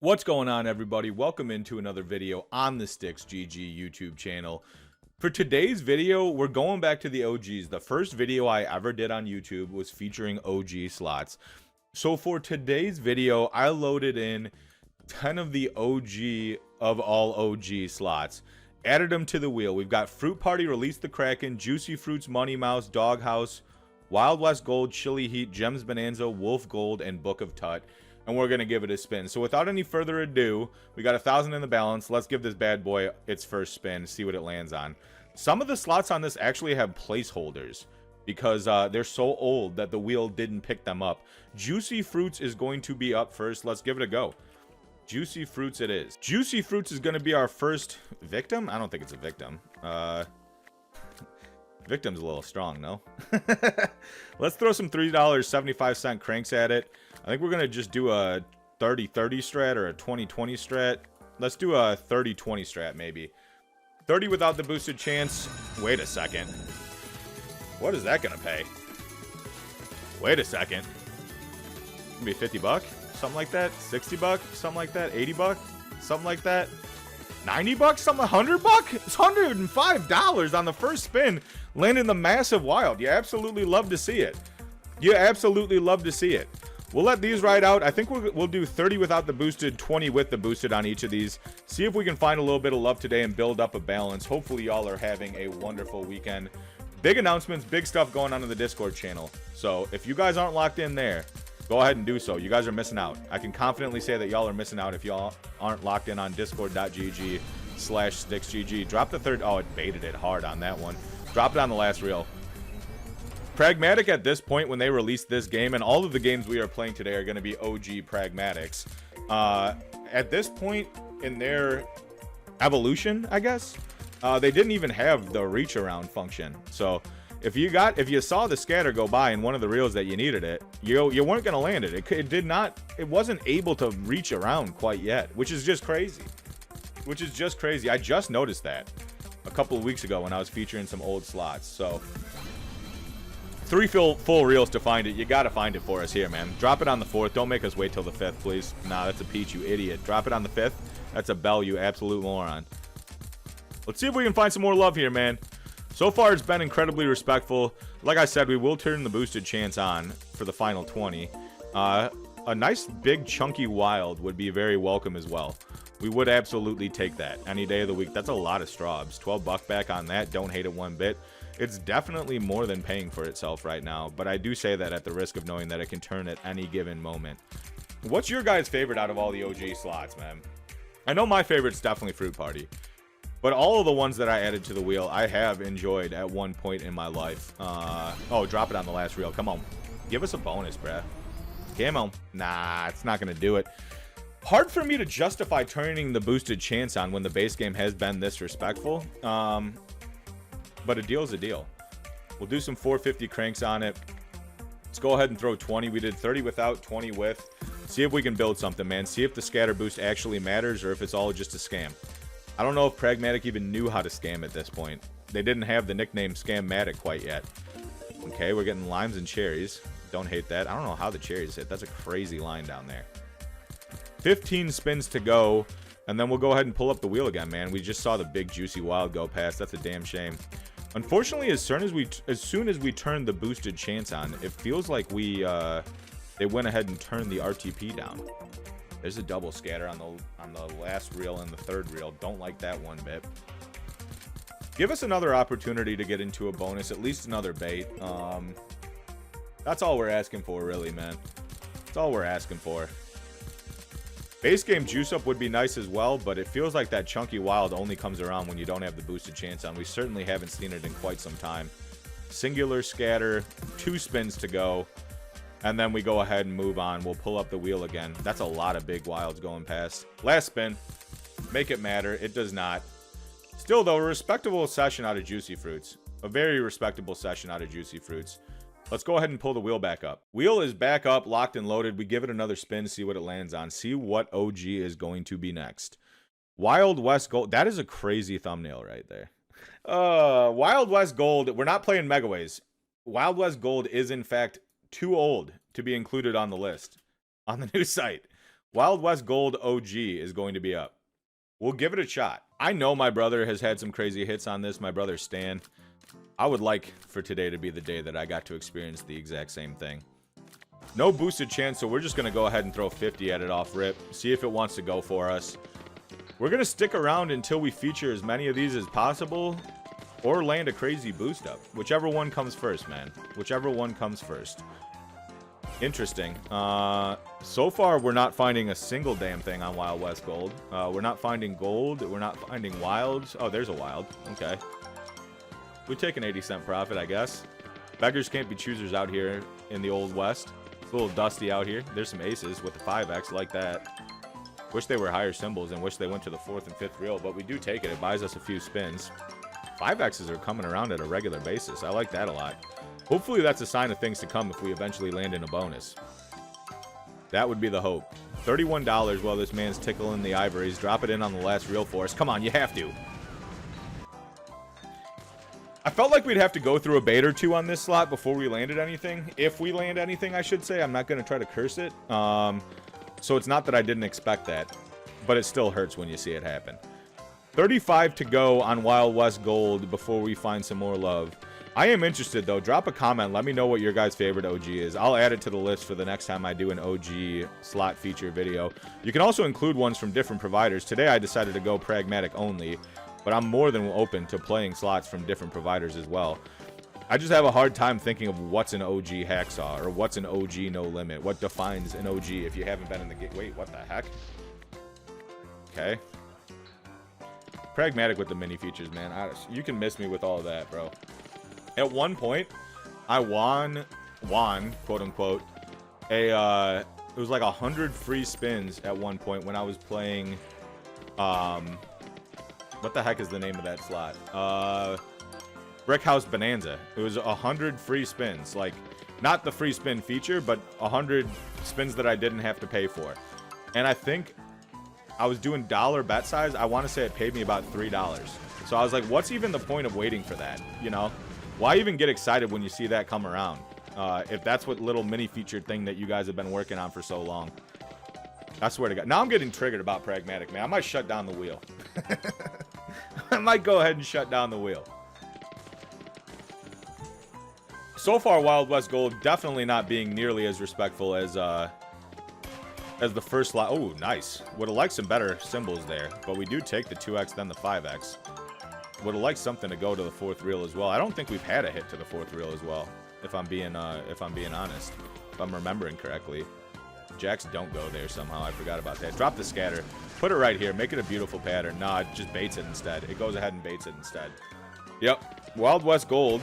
What's going on, everybody? Welcome into another video on the StixGG YouTube channel. For today's video, we're going back to the OGs. The first video I ever did on YouTube was featuring OG slots. So for today's video, I loaded in 10 of the OG of all OG slots. Added them to the wheel. We've got Fruit Party, Release the Kraken, Juicy Fruits, Money Mouse, Doghouse, Wild West Gold, Chili Heat, Gems Bonanza, Wolf Gold, and Book of Tut. And we're going to give it a spin. So without any further ado, we got 1,000 in the balance. Let's give this bad boy its first spin, see what it lands on. Some of the slots on this actually have placeholders because they're so old that the wheel didn't pick them up. Juicy Fruits is going to be up first. Let's give it a go. Juicy Fruits it is. Juicy Fruits is going to be our first victim. I don't think it's a victim. Victim's a little strong, no? Let's throw some $3.75 cranks at it. I think we're going to just do a 30-30 strat or a 20-20 strat. Let's do a 30-20 strat, maybe. 30 without the boosted chance. Wait a second. What is that going to pay? Wait a second. It's going to be 50 bucks? Something like that? 60 bucks? Something like that? 80 bucks? Something like that? 90 bucks? Something 100 bucks? It's $105 on the first spin. Landing the massive wild. You absolutely love to see it. You absolutely love to see it. We'll let these ride out. I think we'll do 30 without the boosted, 20 with the boosted on each of these. See if we can find a little bit of love today and build up a balance. Hopefully y'all are having a wonderful weekend. Big announcements, big stuff going on in the Discord channel. So if you guys aren't locked in there, go ahead and do so. You guys are missing out. I can confidently say that y'all are missing out if y'all aren't locked in on discord.gg/StixGG. Drop the third. Oh, it baited it hard on that one. Drop it on the last reel. Pragmatic at this point, when they release this game, and all of the games we are playing today are going to be OG Pragmatics. At this point in their evolution, I guess, they didn't even have the reach around function. So if you saw the scatter go by in one of the reels that you needed it, you weren't going to land it. It wasn't able to reach around quite yet, which is just crazy. I just noticed that a couple of weeks ago when I was featuring some old slots. So 3 full reels to find it. You got to find it for us here, man. Drop it on the 4th. Don't make us wait till the 5th, please. Nah, that's a peach, you idiot. Drop it on the 5th. That's a bell, you absolute moron. Let's see if we can find some more love here, man. So far, it's been incredibly respectful. Like I said, we will turn the boosted chance on for the final 20. A nice, big, chunky wild would be very welcome as well. We would absolutely take that any day of the week. That's a lot of straws. 12 buck back on that. Don't hate it one bit. It's definitely more than paying for itself right now, but I do say that at the risk of knowing that it can turn at any given moment. What's your guys' favorite out of all the OG slots, man? I know my favorite's definitely Fruit Party, but all of the ones that I added to the wheel, I have enjoyed at one point in my life. Oh, drop it on the last reel. Come on. Give us a bonus, bruh. Come on. Nah, it's not going to do it. Hard for me to justify turning the boosted chance on when the base game has been this respectful. But a deal's a deal. We'll do some 450 cranks on it. Let's go ahead and throw 20. We did 30 without, 20 with. See if we can build something, man. See if the scatter boost actually matters or if it's all just a scam. I don't know if Pragmatic even knew how to scam at this point. They didn't have the nickname Scammatic quite yet. Okay, we're getting limes and cherries. Don't hate that. I don't know how the cherries hit. That's a crazy line down there. 15 spins to go. And then we'll go ahead and pull up the wheel again, man. We just saw the big juicy wild go past. That's a damn shame. Unfortunately, as soon as we turned the boosted chance on, it feels like they went ahead and turned the RTP down. There's a double scatter on the last reel and the third reel. Don't like that one bit. Give us another opportunity to get into a bonus, at least another bait. That's all we're asking for, really, man. That's all we're asking for. Base game juice up would be nice as well, but it feels like that chunky wild only comes around when you don't have the boosted chance on. We certainly haven't seen it in quite some time. Singular scatter, 2 spins to go, and then we go ahead and move on. We'll pull up the wheel again. That's a lot of big wilds going past. Last spin. Make it matter. It does not. Still, though, a respectable session out of Juicy Fruits. A very respectable session out of Juicy Fruits. Let's go ahead and pull the wheel back up. Wheel is back up, locked and loaded. We give it another spin, see what it lands on. See what OG is going to be next. Wild West Gold. That is a crazy thumbnail right there. Wild West Gold. We're not playing Megaways. Wild West Gold is, in fact, too old to be included on the list. On the new site. Wild West Gold OG is going to be up. We'll give it a shot. I know my brother has had some crazy hits on this. My brother Stan. I would like for today to be the day that I got to experience the exact same thing. No boosted chance, so we're just going to go ahead and throw 50 at it off rip. See if it wants to go for us. We're going to stick around until we feature as many of these as possible. Or land a crazy boost up. Whichever one comes first, man. Whichever one comes first. Interesting. So far, we're not finding a single damn thing on Wild West Gold. We're not finding gold. We're not finding wilds. Oh, there's a wild. Okay. We take an 80-cent profit, I guess. Beggars can't be choosers out here in the Old West. It's a little dusty out here. There's some aces with the 5x like that. Wish they were higher symbols and wish they went to the 4th and 5th reel, but we do take it. It buys us a few spins. 5x's are coming around at a regular basis. I like that a lot. Hopefully that's a sign of things to come if we eventually land in a bonus. That would be the hope. $31 while this man's tickling the ivories. Drop it in on the last reel for us. Come on, you have to. I felt like we'd have to go through a bait or two on this slot before we landed anything. If we land anything, I should say. I'm not going to try to curse it. So it's not that I didn't expect that, but it still hurts when you see it happen. 35 to go on Wild West Gold before we find some more love. I am interested, though. Drop a comment. Let me know what your guys' favorite OG is. I'll add it to the list for the next time I do an OG slot feature video. You can also include ones from different providers. Today, I decided to go Pragmatic only, but I'm more than open to playing slots from different providers as well. I just have a hard time thinking of what's an OG hacksaw or what's an OG no limit. What defines an OG if you haven't been in the game? Wait, what the heck? Okay. Pragmatic with the mini features, man. You can miss me with all of that, bro. At one point, I won, quote unquote, it was like 100 free spins at one point when I was playing, what the heck is the name of that slot? Brick House Bonanza. It was 100 free spins, like not the free spin feature, but 100 spins that I didn't have to pay for. And I think I was doing dollar bet size. I want to say it paid me about $3. So I was like, what's even the point of waiting for that? You know, why even get excited when you see that come around? If that's what little mini featured thing that you guys have been working on for so long. I swear to God. Now I'm getting triggered about Pragmatic, man. I might shut down the wheel. I might go ahead and shut down the wheel. So far, Wild West Gold definitely not being nearly as respectful as the first slot. Oh, nice. Would have liked some better symbols there, but we do take the 2x then the 5x. Would have liked something to go to the 4th reel as well. I don't think we've had a hit to the 4th reel as well, if I'm being honest, if I'm remembering correctly. Jacks don't go there somehow. I forgot about that. Drop the scatter. Put it right here. Make it a beautiful pattern. Nah, it just baits it instead. It goes ahead and baits it instead. Yep. Wild West Gold.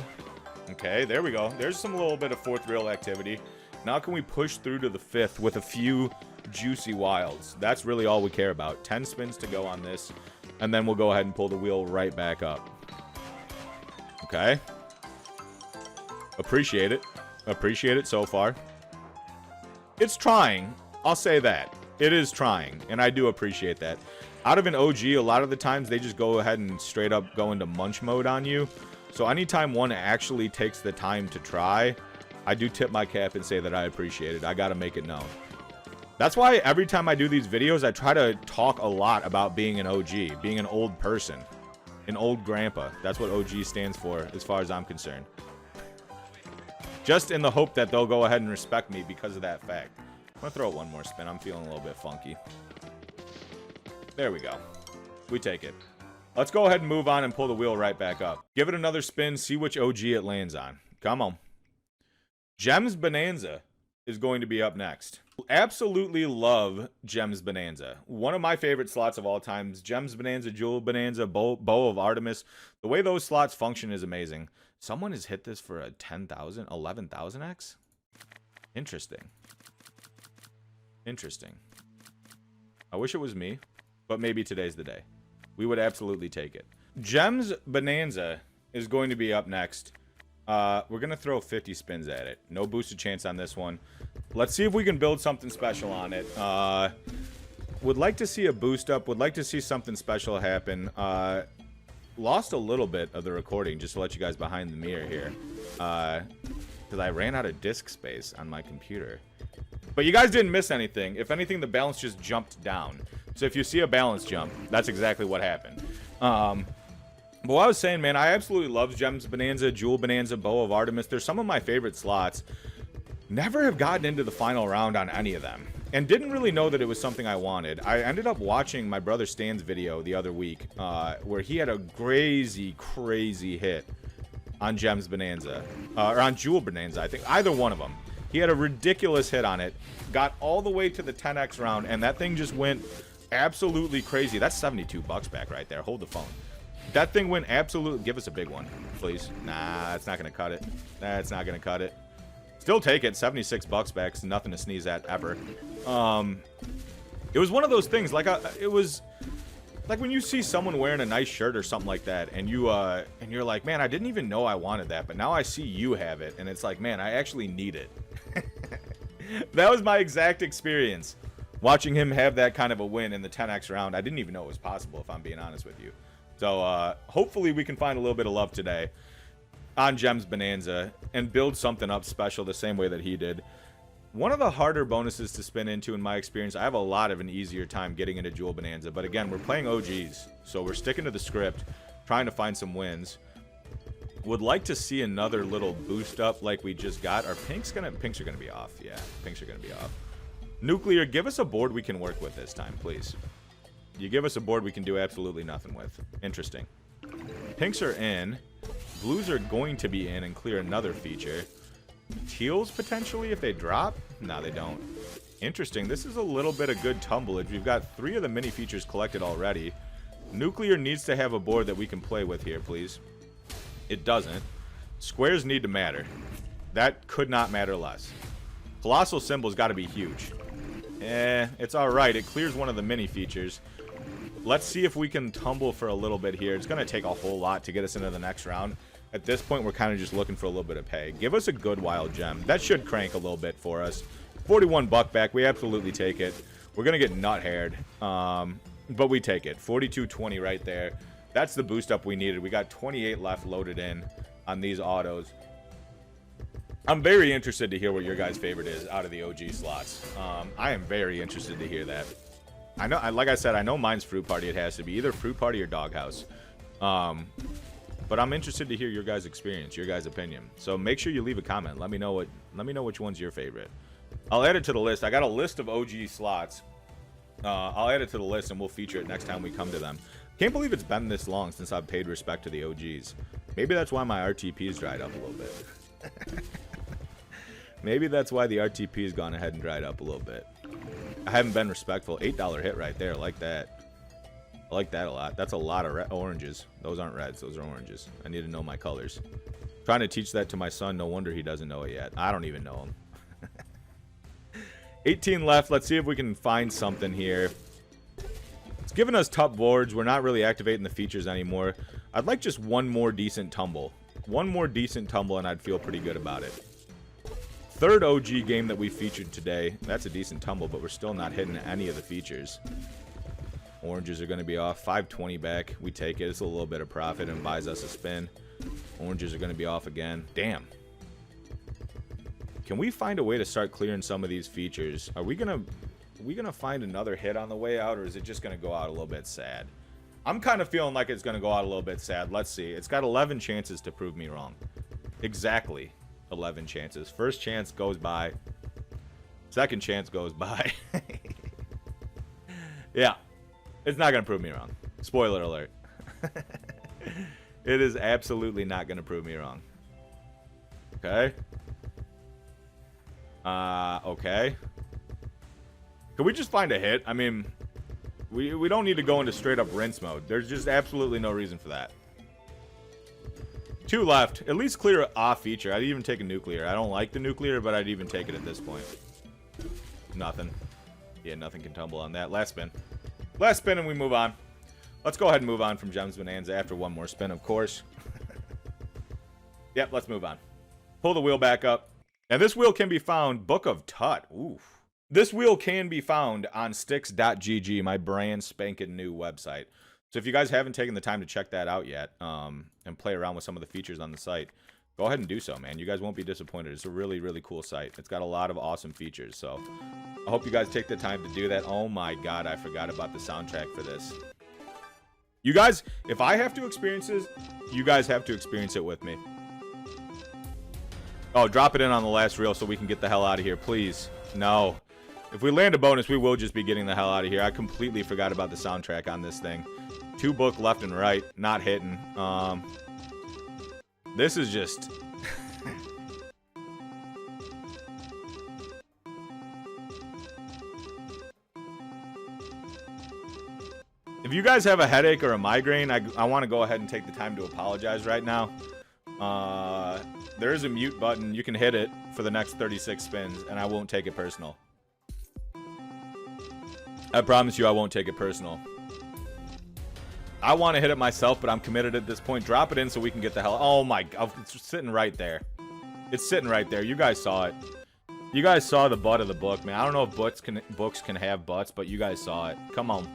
Okay, there we go. There's some little bit of 4th reel activity. Now can we push through to the 5th with a few juicy wilds? That's really all we care about. 10 spins to go on this, and then we'll go ahead and pull the wheel right back up. Okay. Appreciate it. Appreciate it so far. It's trying. I'll say that. It is trying, and I do appreciate that. Out of an OG, a lot of the times they just go ahead and straight up go into munch mode on you. So anytime one actually takes the time to try, I do tip my cap and say that I appreciate it. I gotta make it known. That's why every time I do these videos, I try to talk a lot about being an OG, being an old person, an old grandpa. That's what OG stands for as far as I'm concerned. Just in the hope that they'll go ahead and respect me because of that fact. I'm gonna throw one more spin. I'm feeling a little bit funky. There we go. We take it. Let's go ahead and move on and pull the wheel right back up. Give it another spin, see which OG it lands on. Come on. Gems Bonanza is going to be up next. Absolutely love Gems Bonanza. One of my favorite slots of all times. Gems Bonanza, Jewel Bonanza, Bow of Artemis. The way those slots function is amazing. Someone has hit this for a 10,000, 11,000x? Interesting. Interesting. I wish it was me, but maybe today's the day. We would absolutely take it. Gems Bonanza is going to be up next. We're going to throw 50 spins at it. No boosted chance on this one. Let's see if we can build something special on it. Would like to see a boost up. Would like to see something special happen. Lost a little bit of the recording, just to let you guys behind the mirror here. Because I ran out of disk space on my computer. But you guys didn't miss anything. If anything, the balance just jumped down. So if you see a balance jump, that's exactly what happened. But what I was saying, man, I absolutely love Gems Bonanza, Jewel Bonanza, Bow of Artemis. They're some of my favorite slots. Never have gotten into the final round on any of them. And didn't really know that it was something I wanted. I ended up watching my brother Stan's video the other week, where he had a crazy hit on Gems Bonanza. Or on Jewel Bonanza, I think. Either one of them. He had a ridiculous hit on it. Got all the way to the 10x round, and that thing just went absolutely crazy. That's 72 bucks back right there. Hold the phone. That thing went absolutely... Give us a big one, please. Nah, that's not going to cut it. That's not going to cut it. Still take it. 76 bucks back. It's nothing to sneeze at ever. It was one of those things. Like, it was... Like when you see someone wearing a nice shirt or something like that, and you're like, man, I didn't even know I wanted that, but now I see you have it, and it's like, man, I actually need it. That was my exact experience. Watching him have that kind of a win in the 10x round, I didn't even know it was possible, if I'm being honest with you. So, hopefully we can find a little bit of love today on Gems Bonanza and build something up special the same way that he did. One of the harder bonuses to spin into, in my experience, I have a lot of an easier time getting into Jewel Bonanza. But again, we're playing OGs, so we're sticking to the script, trying to find some wins. Would like to see another little boost up like we just got. Pinks are gonna be off. Yeah, pinks are gonna be off. Nuclear, give us a board we can work with this time, please. You give us a board we can do absolutely nothing with. Interesting. Pinks are in. Blues are going to be in and clear another feature. Teals, potentially, if they drop? No, they don't. Interesting. This is a little bit of good tumblage. We've got 3 of the mini features collected already. Nuclear needs to have a board that we can play with here, please. It doesn't. Squares need to matter. That could not matter less. Colossal Symbol's got to be huge. It's alright. It clears one of the mini features. Let's see if we can tumble for a little bit here. It's going to take a whole lot to get us into the next round. At this point, we're kind of just looking for a little bit of pay. Give us a good wild gem. That should crank a little bit for us. 41 buck back. We absolutely take it. We're going to get nut-haired. But we take it. 42.20 right there. That's the boost up we needed. We got 28 left loaded in on these autos. I'm very interested to hear what your guys' favorite is out of the OG slots. I am very interested to hear that. I know, like I said, I know mine's Fruit Party. It has to be either Fruit Party or Doghouse. But I'm interested to hear your guys' experience, your guys' opinion. So make sure you leave a comment. Let me know which one's your favorite. I'll add it to the list. I got a list of OG slots. I'll add it to the list and we'll feature it next time we come to them. Can't believe it's been this long since I've paid respect to the OGs. Maybe that's why my RTP's dried up a little bit. Maybe that's why the RTP's gone ahead and dried up a little bit. I haven't been respectful. $8 hit right there. I like that. I like that a lot. That's a lot of oranges. Those aren't reds. Those are oranges. I need to know my colors. Trying to teach that to my son. No wonder he doesn't know it yet. I don't even know him. 18 left. Let's see if we can find something here. It's giving us tough boards. We're not really activating the features anymore. I'd like just one more decent tumble. One more decent tumble and I'd feel pretty good about it. Third OG game that we featured today. That's a decent tumble, but we're still not hitting any of the features. Oranges are going to be off. 520 back. We take it. It's a little bit of profit and buys us a spin. Oranges are going to be off again. Damn. Can we find a way to start clearing some of these features? Are we gonna find another hit on the way out, or is it just going to go out a little bit sad? I'm kind of feeling like it's going to go out a little bit sad. Let's see. It's got 11 chances to prove me wrong. Exactly 11 chances. First chance goes by. Second chance goes by. Yeah. It's not going to prove me wrong. Spoiler alert. It is absolutely not going to prove me wrong. Okay. Okay. Can we just find a hit? I mean, we don't need to go into straight up rinse mode. There's just absolutely no reason for that. 2 left. At least clear off feature. I'd even take a nuclear. I don't like the nuclear, but I'd even take it at this point. Nothing. Yeah, nothing can tumble on that. Last spin. Last spin and we move on. Let's go ahead and move on from Gems Bonanza after one more spin, of course. Yep, let's move on. Pull the wheel back up. And this wheel can be found, Book of Tut. Oof. This wheel can be found on StixGG, my brand spanking new website. So if you guys haven't taken the time to check that out yet, and play around with some of the features on the site, go ahead and do so, man. You guys won't be disappointed. It's a really, really cool site. It's got a lot of awesome features, so I hope you guys take the time to do that. Oh my god, I forgot about the soundtrack for this. You guys, if I have to experience this, you guys have to experience it with me. Oh, drop it in on the last reel so we can get the hell out of here, please. No. If we land a bonus, we will just be getting the hell out of here. I completely forgot about the soundtrack on this thing. 2 book left and right, not hitting. This is just... If you guys have a headache or a migraine, I want to go ahead and take the time to apologize right now. There is a mute button. You can hit it for the next 36 spins, and I won't take it personal. I promise you I won't take it personal. I want to hit it myself, but I'm committed at this point. Drop it in so we can get the hell... Oh my god, it's sitting right there. It's sitting right there. You guys saw it. You guys saw the butt of the book, man. I don't know if books can have butts, but you guys saw it. Come on.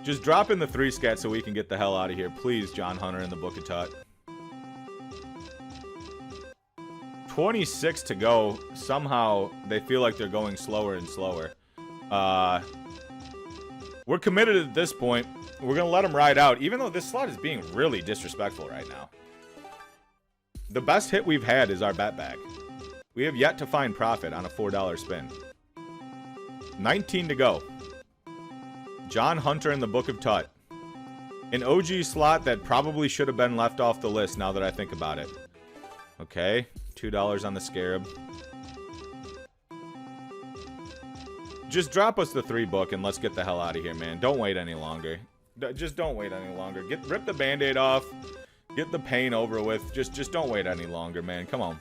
Just drop in the 3 scat so we can get the hell out of here. Please, John Hunter in the Book of Tut. 26 to go. Somehow, they feel like they're going slower and slower. We're committed at this point. We're going to let them ride out, even though this slot is being really disrespectful right now. The best hit we've had is our bet bag. We have yet to find profit on a $4 spin. 19 to go. John Hunter in the Book of Tut. An OG slot that probably should have been left off the list now that I think about it. Okay, $2 on the Scarab. Just drop us the 3 book and let's get the hell out of here, man. Don't wait any longer. Just don't wait any longer. Rip the band-aid off. Get the pain over with. Just don't wait any longer, man. Come on.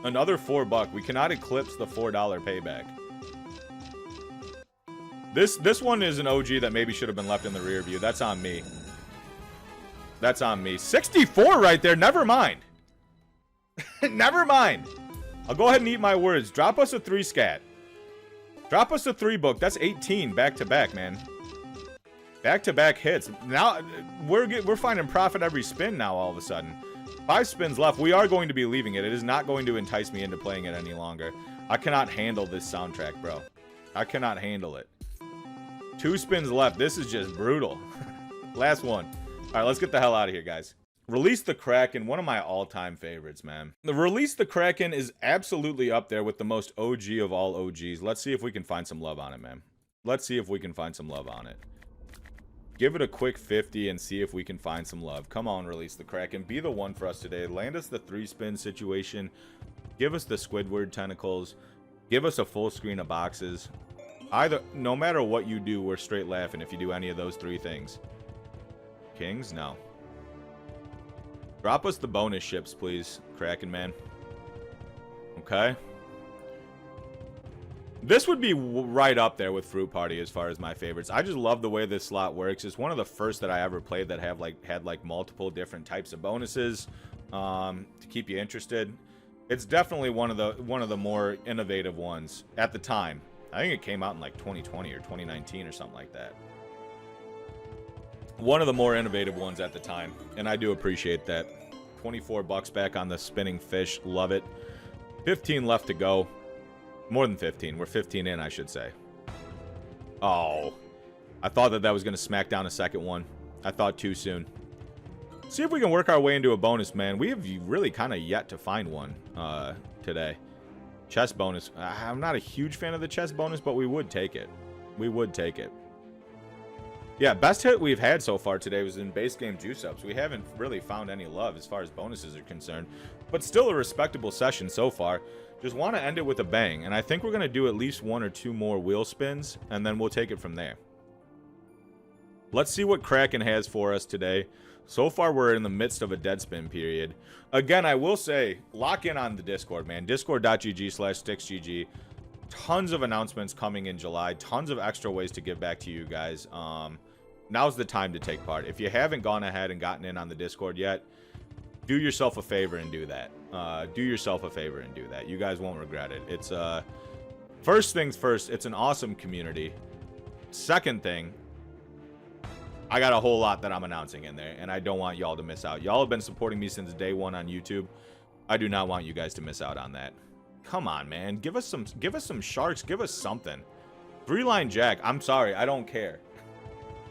Another 4 buck. We cannot eclipse the $4 payback. This one is an OG that maybe should have been left in the rear view. That's on me. That's on me. 64 right there. Never mind. Never mind. I'll go ahead and eat my words. Drop us a 3 scat. Drop us a 3 book. That's 18 back-to-back, man. Back-to-back hits. Now, we're finding profit every spin now all of a sudden. 5 spins left. We are going to be leaving it. It is not going to entice me into playing it any longer. I cannot handle this soundtrack, bro. I cannot handle it. 2 spins left. This is just brutal. Last one. All right, let's get the hell out of here, guys. Release the Kraken, one of my all-time favorites, man. The Release the Kraken is absolutely up there with the most OG of all OGs. Let's see if we can find some love on it, man. Let's see if we can find some love on it. Give it a quick 50 and see if we can find some love. Come on, Release the Kraken. Be the one for us today. Land us the 3-spin situation. Give us the Squidward tentacles. Give us a full screen of boxes. No matter what you do, we're straight laughing if you do any of those 3 things. Kings? No. Drop us the bonus ships, please, Kraken man. Okay. This would be right up there with Fruit Party as far as my favorites. I just love the way this slot works. It's one of the first that I ever played that had like multiple different types of bonuses to keep you interested. It's definitely one of the more innovative ones at the time. I think it came out in like 2020 or 2019 or something like that. One of the more innovative ones at the time, and I do appreciate that. 24 bucks back on the spinning fish. Love it. 15 left to go. More than 15. We're 15 in, I should say. Oh. I thought that was going to smack down a second one. I thought too soon. See if we can work our way into a bonus, man. We have really kind of yet to find one today. Chest bonus. I'm not a huge fan of the chest bonus, but we would take it. We would take it. Yeah, best hit we've had so far today was in base game juice ups. We haven't really found any love as far as bonuses are concerned, but still a respectable session so far. Just want to end it with a bang, and I think we're going to do at least 1 or 2 more wheel spins, and then we'll take it from there. Let's see what Kraken has for us today. So far, we're in the midst of a dead spin period. Again, I will say, lock in on the Discord, man. Discord.gg/StixGG. Tons of announcements coming in July. Tons of extra ways to give back to you guys. Now's the time to take part. If you haven't gone ahead and gotten in on the Discord yet, do yourself a favor and do that. Do yourself a favor and do that. You guys won't regret it. It's first things first, it's an awesome community. Second thing, I got a whole lot that I'm announcing in there, and I don't want y'all to miss out. Y'all have been supporting me since day one on YouTube. I do not want you guys to miss out on that. Come on, man. Give us some sharks. Give us something. 3-line jack. I'm sorry. I don't care.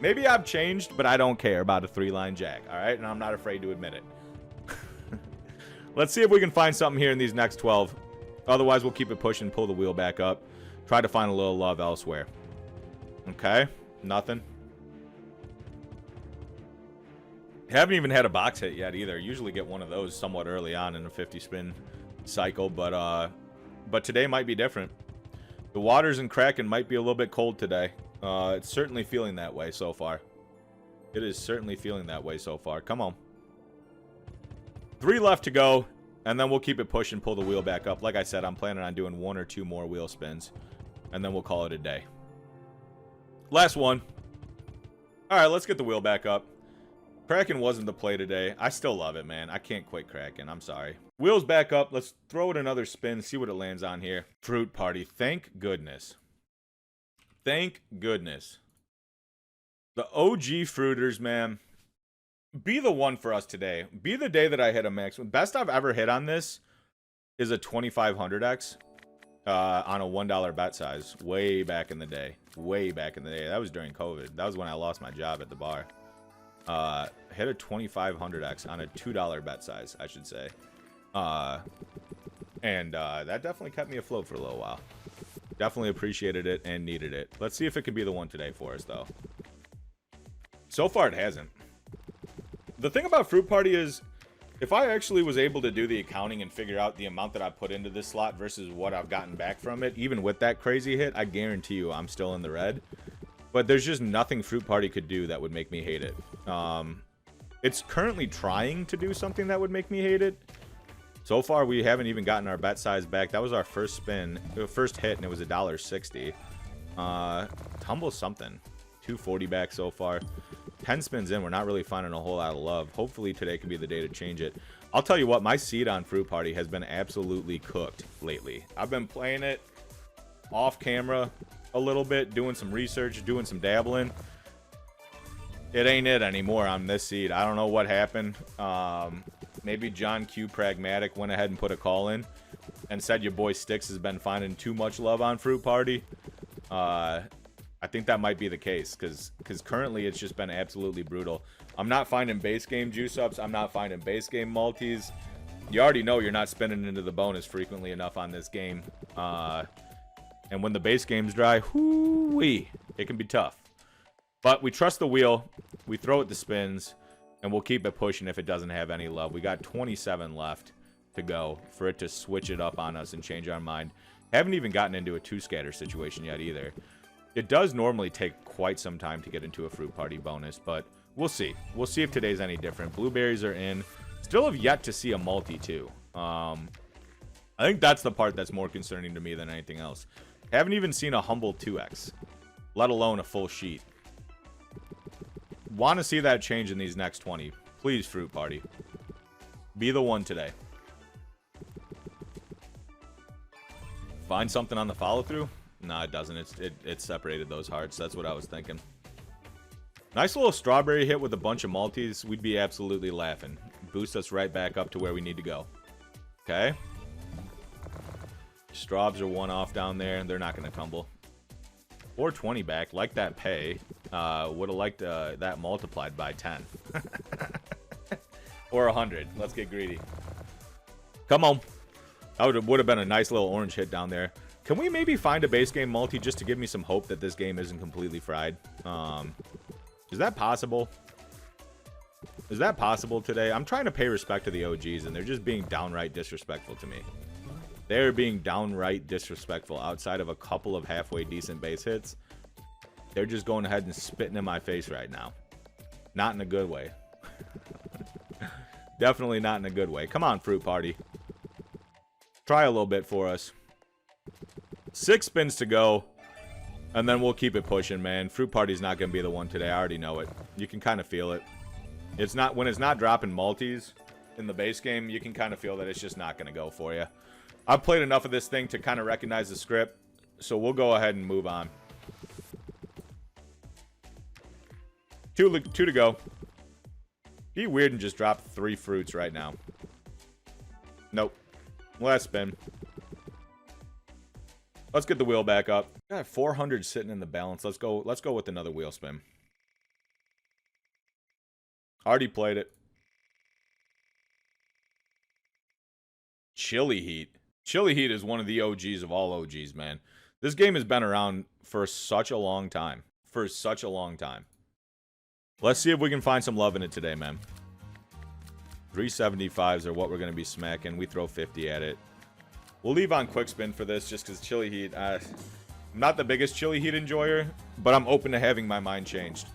Maybe I've changed, but I don't care about a 3-line jack. All right? And I'm not afraid to admit it. Let's see if we can find something here in these next 12. Otherwise, we'll keep it pushing, pull the wheel back up. Try to find a little love elsewhere. Okay? Nothing. Haven't even had a box hit yet either. Usually get one of those somewhat early on in a 50-spin cycle, but today might be different. The waters in Kraken might be a little bit cold today. It's certainly feeling that way so far. It is certainly feeling that way so far. Come on. 3 left to go, and then we'll keep it pushing, pull the wheel back up. Like I said, I'm planning on doing 1 or 2 more wheel spins, and then we'll call it a day. Last one. All right, let's get the wheel back up. Kraken wasn't the play today. I still love it, man. I can't quit Kraken. I'm sorry. Wheels back up. Let's throw it another spin, see what it lands on here. Fruit Party. Thank goodness. Thank goodness. The OG fruiters, man. Be the one for us today. Be the day that I hit a max. Best I've ever hit on this is a 2500x on a $1 bet size. Way back in the day. Way back in the day. That was during COVID. That was when I lost my job at the bar. Hit a 2500x on a $2 bet size, I should say. And that definitely kept me afloat for a little while. Definitely appreciated it and needed it. Let's see if it can be the one today for us, though. So far, it hasn't. The thing about Fruit Party is, if I actually was able to do the accounting and figure out the amount that I put into this slot versus what I've gotten back from it, even with that crazy hit, I guarantee you I'm still in the red. But there's just nothing Fruit Party could do that would make me hate it. It's currently trying to do something that would make me hate it. So far, we haven't even gotten our bet size back. That was our first spin, first hit, and it was $1.60. Tumble something. 240 back so far. 10 spins in, we're not really finding a whole lot of love. Hopefully today can be the day to change it. I'll tell you what, my seed on Fruit Party has been absolutely cooked lately. I've been playing it off camera a little bit, doing some research, doing some dabbling. It ain't it anymore on this seed. I don't know what happened. Maybe John Q Pragmatic went ahead and put a call in and said your boy Stix has been finding too much love on Fruit Party. I think that might be the case because currently it's just been absolutely brutal. I'm not finding base game juice ups. I'm not finding base game multis. You already know you're not spinning into the bonus frequently enough on this game. And when the base game's dry, whoo-wee, it can be tough. But we trust the wheel. We throw it the spins, and we'll keep it pushing if it doesn't have any love. We got 27 left to go for it to switch it up on us and change our mind. Haven't even gotten into a 2-scatter situation yet either. It does normally take quite some time to get into a Fruit Party bonus, but we'll see. We'll see if today's any different. Blueberries are in. Still have yet to see a multi, too. I think that's the part that's more concerning to me than anything else. Haven't even seen a humble 2x, let alone a full sheet. Want to see that change in these next 20. Please, Fruit Party. Be the one today. Find something on the follow-through? No, it doesn't. It separated those hearts. That's what I was thinking. Nice little strawberry hit with a bunch of multis. We'd be absolutely laughing. Boost us right back up to where we need to go. Okay. Straubs are one off down there, and they're not going to tumble. Or 20 back. Like that pay. Would have liked that multiplied by 10. Or 100. Let's get greedy. Come on. That would have been a nice little orange hit down there. Can we maybe find a base game multi just to give me some hope that this game isn't completely fried? Is that possible? Is that possible today? I'm trying to pay respect to the OGs, and they're just being downright disrespectful to me. They're being downright disrespectful outside of a couple of halfway decent base hits. They're just going ahead and spitting in my face right now. Not in a good way. Definitely not in a good way. Come on, Fruit Party. Try a little bit for us. 6 spins to go. And then we'll keep it pushing, man. Fruit Party's not going to be the one today. I already know it. You can kind of feel it. It's not, when it's not dropping multis in the base game, you can kind of feel that it's just not going to go for you. I've played enough of this thing to kind of recognize the script. So we'll go ahead and move on. Two to go. Be weird and just drop 3 fruits right now. Nope. Last spin. Let's get the wheel back up. Got 400 sitting in the balance. Let's go with another wheel spin. Already played it. Chili Heat. Chili Heat is one of the OGs of all OGs, man. This game has been around for such a long time. For such a long time. Let's see if we can find some love in it today, man. 375s are what we're going to be smacking. We throw 50 at it. We'll leave on quick spin for this just because Chili Heat... I'm not the biggest Chili Heat enjoyer, but I'm open to having my mind changed.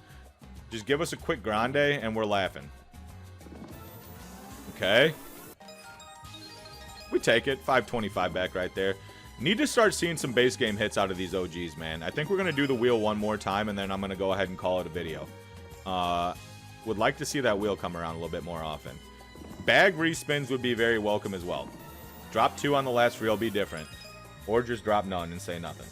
Just give us a quick grande and we're laughing. Okay. We take it. 525 back right there. Need to start seeing some base game hits out of these OGs, man. I think we're going to do the wheel one more time, and then I'm going to go ahead and call it a video. Would like to see that wheel come around a little bit more often. Bag respins would be very welcome as well. Drop 2 on the last reel, be different. Or just drop none and say nothing.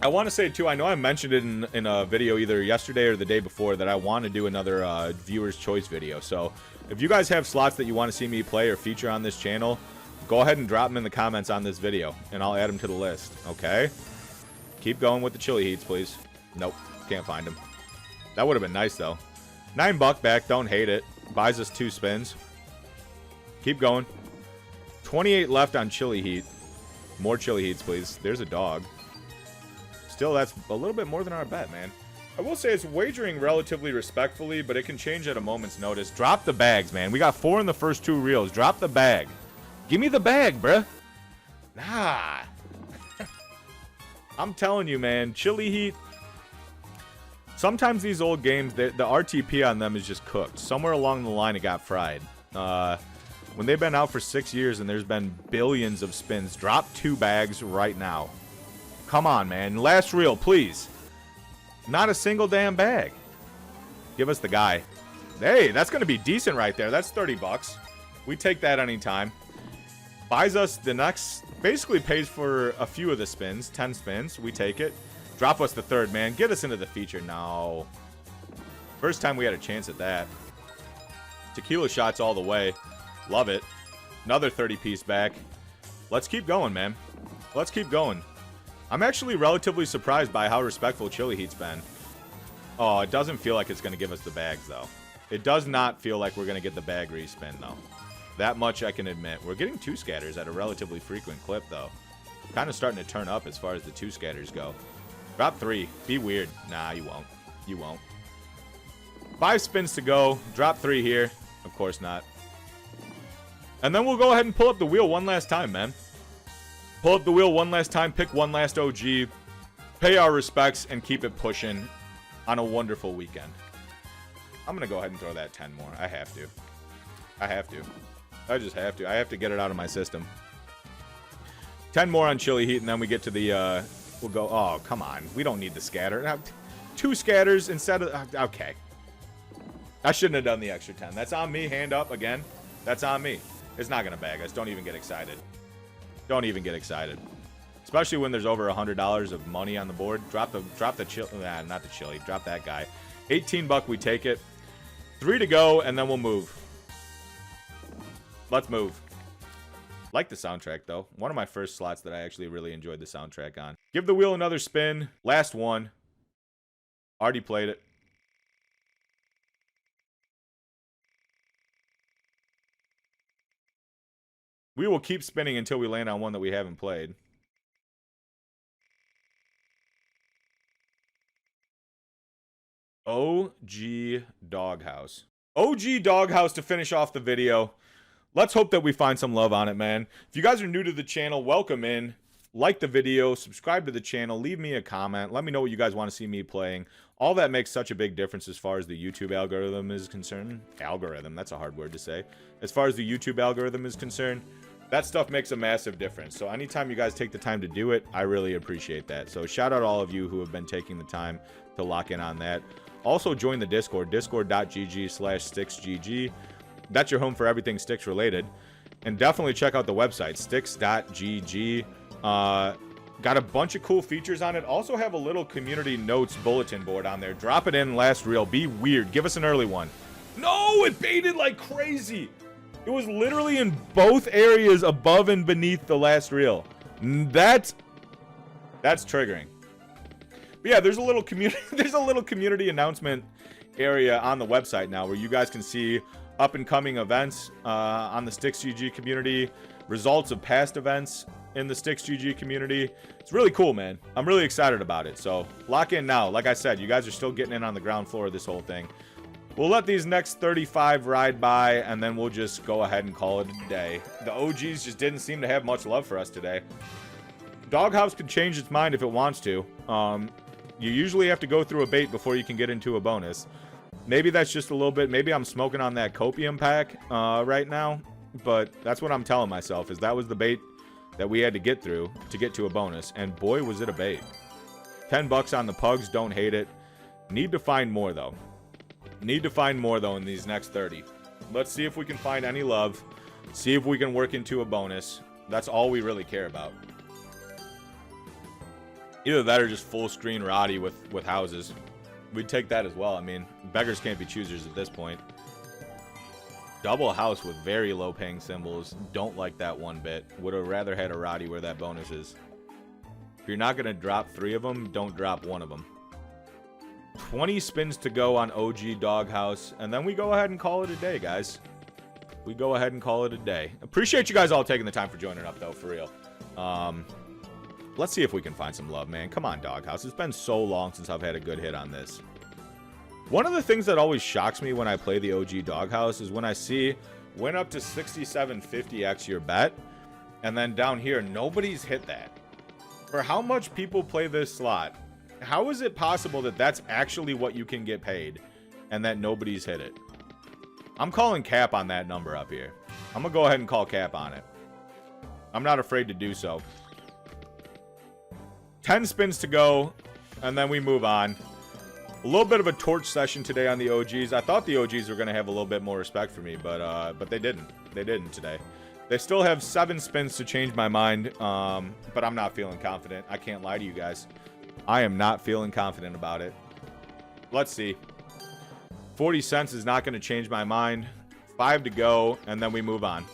I want to say, too, I know I mentioned it in a video either yesterday or the day before that I want to do another viewer's choice video. So if you guys have slots that you want to see me play or feature on this channel, go ahead and drop them in the comments on this video, and I'll add them to the list, okay? Keep going with the Chili Heats, please. Nope, can't find them. That would have been nice, though. $9 back, don't hate it. Buys us 2 spins. Keep going. 28 left on Chili Heat. More Chili Heats, please. There's a dog. Still, that's a little bit more than our bet, man. I will say it's wagering relatively respectfully, but it can change at a moment's notice. Drop the bags, man. We got 4 in the first 2 reels. Drop the bag. Give me the bag, bruh. Nah. I'm telling you, man. Chili Heat. Sometimes these old games, the RTP on them is just cooked. Somewhere along the line, it got fried. When they've been out for 6 years and there's been billions of spins, drop 2 bags right now. Come on, man. Last reel, please. Not a single damn bag. Give us the guy. Hey, that's going to be decent right there. That's 30 bucks. We take that anytime. Buys us the next... Basically pays for a few of the spins. 10 spins. We take it. Drop us the third, man. Get us into the feature. No. First time we had a chance at that. Tequila shots all the way. Love it. Another 30-piece back. Let's keep going, man. Let's keep going. I'm actually relatively surprised by how respectful Chili Heat's been. Oh, it doesn't feel like it's going to give us the bags, though. It does not feel like we're going to get the bag respin, though. That much I can admit. We're getting 2 scatters at a relatively frequent clip, though. Kind of starting to turn up as far as the 2 scatters go. Drop 3. Be weird. Nah, you won't. You won't. 5 spins to go. Drop 3 here. Of course not. And then we'll go ahead and pull up the wheel one last time, man. Pull up the wheel one last time. Pick one last OG. Pay our respects and keep it pushing on a wonderful weekend. I'm going to go ahead and throw that 10 more. I have to. I have to. I just have to. I have to get it out of my system. 10 more on Chili Heat, and then we get to the... We'll go... Oh, come on. We don't need the scatter. 2 scatters instead of... Okay. I shouldn't have done the extra 10. That's on me. Hand up again. That's on me. It's not going to bag us. Don't even get excited. Don't even get excited. Especially when there's over $100 of money on the board. Drop the chili... Nah, not the chili. Drop that guy. 18 buck, we take it. 3 to go, and then we'll move. Let's move. Like the soundtrack, though. One of my first slots that I actually really enjoyed the soundtrack on. Give the wheel another spin. Last one. Already played it. We will keep spinning until we land on one that we haven't played. OG Doghouse. OG Doghouse to finish off the video. Let's hope that we find some love on it, man. If you guys are new to the channel, welcome in. Like the video, subscribe to the channel, leave me a comment. Let me know what you guys want to see me playing. All that makes such a big difference as far as the YouTube algorithm is concerned. Algorithm, that's a hard word to say. As far as the YouTube algorithm is concerned, that stuff makes a massive difference. So anytime you guys take the time to do it, I really appreciate that. So shout out all of you who have been taking the time to lock in on that. Also join the Discord, discord.gg/StixGG. That's your home for everything Stix related. And definitely check out the website, StixGG. Got a bunch of cool features on it. Also have a little community notes bulletin board on there. Drop it in last reel. Be weird. Give us an early one. No, it baited like crazy. It was literally in both areas above and beneath the last reel. That's triggering. But yeah, there's a little community announcement area on the website now where you guys can see up and coming events on the StixGG community, results of past events in the StixGG community. It's really cool, man. I'm really excited about it. So lock in now. Like I said, you guys are still getting in on the ground floor of this whole thing. We'll let these next 35 ride by, and then we'll just go ahead and call it a day. The OGs just didn't seem to have much love for us today. Doghouse could change its mind if it wants to. You usually have to go through a bait before you can get into a bonus. Maybe that's just a little bit. Maybe I'm smoking on that copium pack right now, but that's what I'm telling myself, is that was the bait that we had to get through to get to a bonus, and boy, was it a bait. 10 bucks on the pugs, don't hate it. Need to find more, though. Need to find more, though, in these next 30. Let's see if we can find any love. See if we can work into a bonus. That's all we really care about. Either that or just full screen Roddy with houses. We'd take that as well. I mean, beggars can't be choosers at this point. Double house with very low paying symbols. Don't like that one bit. Would have rather had a Roddy where that bonus is. If you're not going to drop 3 of them, don't drop 1 of them. 20 spins to go on OG Doghouse, and then we go ahead and call it a day, guys. We go ahead and call it a day. Appreciate you guys all taking the time for joining up, though, for real. Let's see if we can find some love, man. Come on, Doghouse. It's been so long since I've had a good hit on this. One of the things that always shocks me when I play the OG Doghouse is when I see win up to 6750x your bet, and then down here, nobody's hit that. For how much people play this slot, how is it possible that that's actually what you can get paid and that nobody's hit it? I'm calling cap on that number up here. I'm going to go ahead and call cap on it. I'm not afraid to do so. 10 spins to go, and then we move on. A little bit of a torch session today on the OGs. I thought the OGs were going to have a little bit more respect for me, but they didn't. They didn't today. They still have 7 spins to change my mind, but I'm not feeling confident. I can't lie to you guys. I am not feeling confident about it. Let's see. 40 cents is not going to change my mind. 5 to go, and then we move on.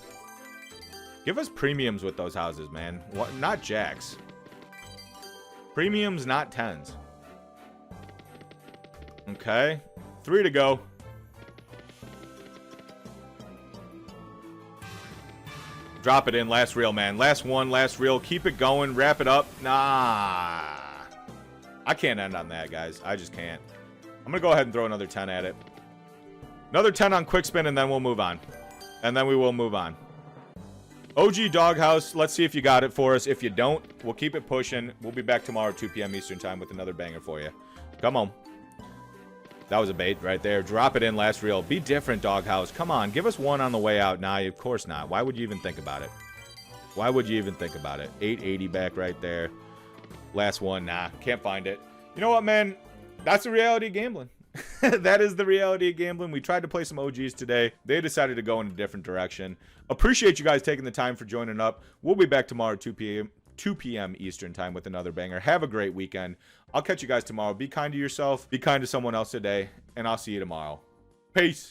Give us premiums with those houses, man. What? Not jacks. Premiums, not 10s. Okay. 3 to go. Drop it in. Last reel, man. Last one, last reel. Keep it going. Wrap it up. Nah. I can't end on that, guys. I just can't. I'm going to go ahead and throw another 10 at it. Another 10 on quick spin, and then we'll move on. And then we will move on. OG Doghouse, let's see if you got it for us. If you don't, we'll keep it pushing. We'll be back tomorrow at 2 p.m. Eastern time with another banger for you. Come on. That was a bait right there. Drop it in last reel. Be different, Doghouse. Come on. Give us 1 on the way out. Nah, of course not. Why would you even think about it? Why would you even think about it? 880 back right there. Last one. Nah, can't find it. You know what, man? That's the reality of gambling. That is the reality of gambling. We tried to play some OGs today. They decided to go in a different direction. Appreciate you guys taking the time for joining up. We'll be back tomorrow at 2 p.m. Eastern time with another banger. Have a great weekend. I'll catch you guys tomorrow. Be kind to yourself. Be kind to someone else today. And I'll see you tomorrow. Peace.